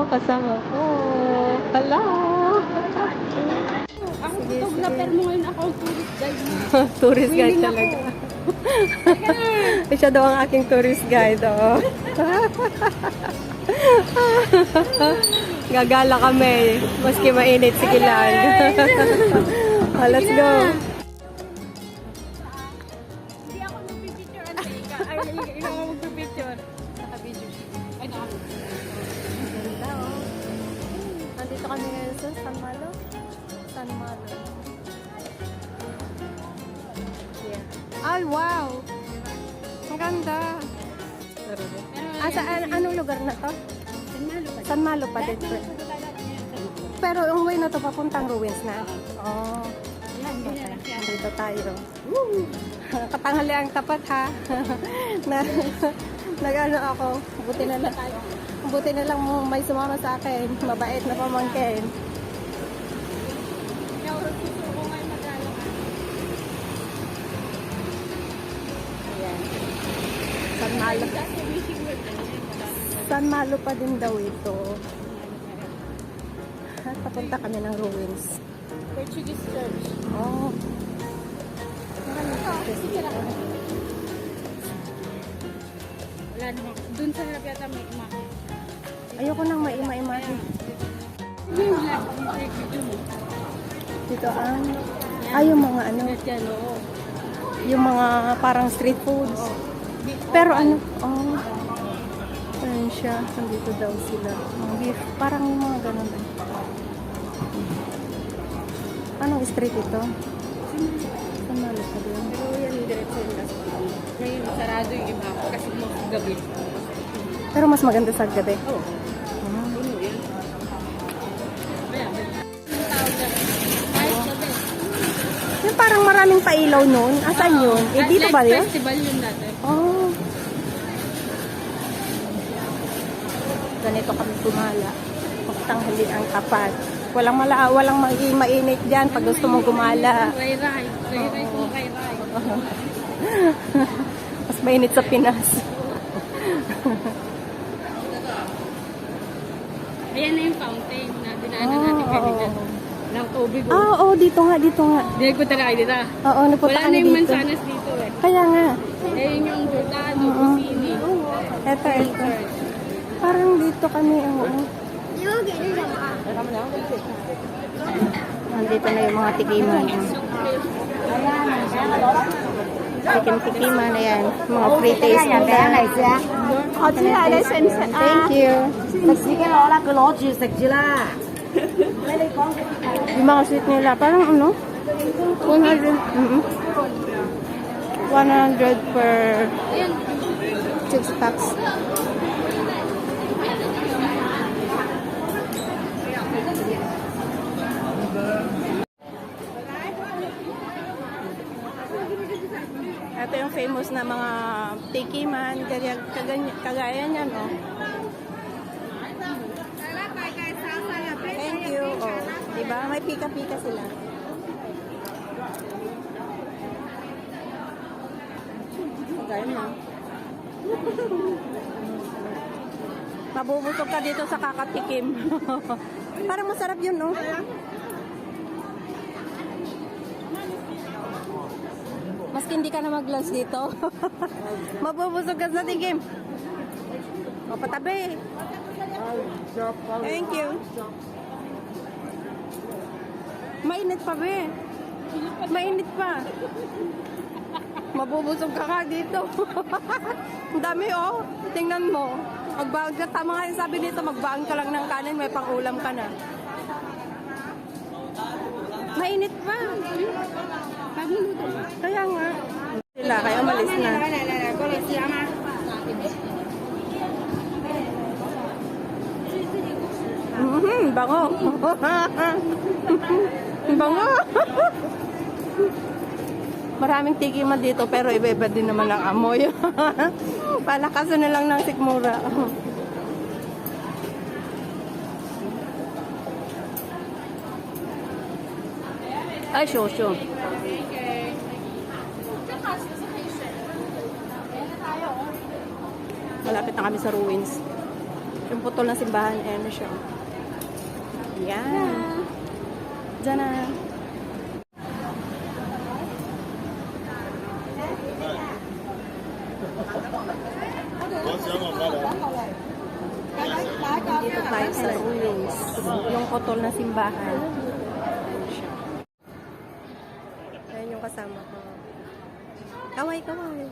kasama ko. Hala. Ako photographer mo ngayon, ako ang tourist guide mo. Tourist guide Willing talaga. Siya daw ang aking tourist guide. Oh. Gagala kami. Maski mainit. Sige lang. Let's go. Hindi ako nagpipicture, ante. Ay, ikaw ang magpipicture. Naka-video. Ay, naka-video. Ganda, oh. Nandito kami ngayon sa San Malo. San Malo. Yeah. Ay, wow! Ang ganda. Anong lugar na to? San Malo pa din. Pero yung way na to papuntang ruins na. Oh. Okay. Dito tayo. Katanghali ang tapat ha. Nag-ano ako. Buti na lang may sumama sa akin. Mabait na pamangkin. Ayan. San Malo. San Malo pa din daw ito. Papunta kami ng ruins. Portuguese church. Oh. Wala naman. Doon sa harap yata may ima. Ayoko nang maima-ima. Dito ang yung mga ano, yung mga parang street foods. Pero ano, ayun siya, nandito daw sila. Mga beef, parang yung mga ganun. Anong street ito? San Malo pa din. Pero yan yung diretso yung last. Ngayon, sarado yung iba kasi mga gabi. Pero mas maganda sa gabi. Oo. Puno yan. Kaya, yung tao dyan. Kahit gabi. Yung parang maraming pailaw noon. Asan yun? Eh, dito ba yun? Festival yun dati. Oh. Ganito kami gumala. Magtanghali ang tapat. Walang mainit dyan pag gusto mong gumala. Ray-ray. Ray-ray kung ray-ray. Mas mainit sa Pinas. Ayan na yung fountain na dinaanan natin kanina. Ng tubig. Oo, dito nga. Hindi ko talaga dito. Oo, napunta Wala na kami yung dito. mansanas dito eh. Kaya nga. Ayun yung Jordano, Busini. Ito. Parang dito kami. Nandito na yung mga tikiman. Tikim-tikiman na yan. Mga free taste na yan. Thank you. Yung mga sweet nila, parang ano? 100. 100 per 6 packs. Ito yung famous na mga tikiman, kagaya niyan, oh. Thank you. Oh, diba? May pika-pika sila. Kagaya na. Mabubusog ka dito sa kakatikim. Parang masarap yun, no? Maski hindi ka na mag-lunch dito. Mabubusog ka sa tikim. O, patabi. Thank you. Mainit pa, be. Mainit pa. Mabubusog ka dito. Ang dami, oh. Tingnan mo. Magbaon ka. Tama nga yung sabi dito, magbaon ka lang ng kanin, may pang-ulam ka na. Mainit pa. Kaya nga. Sila, kaya umalis na. Bango. Bango. Maraming tikiman dito pero iba-iba din naman ang amoy. Palakasan na lang ng sikmura. Ay, shosho. Malapit na kami sa ruins. Yung putol ng simbahan, ayan na siya. Yan. Diyan na. Dito tayo sa ruins. Yung putol na simbahan. Ayan siya. Ayan yung kasama ko. Kaway, kaway.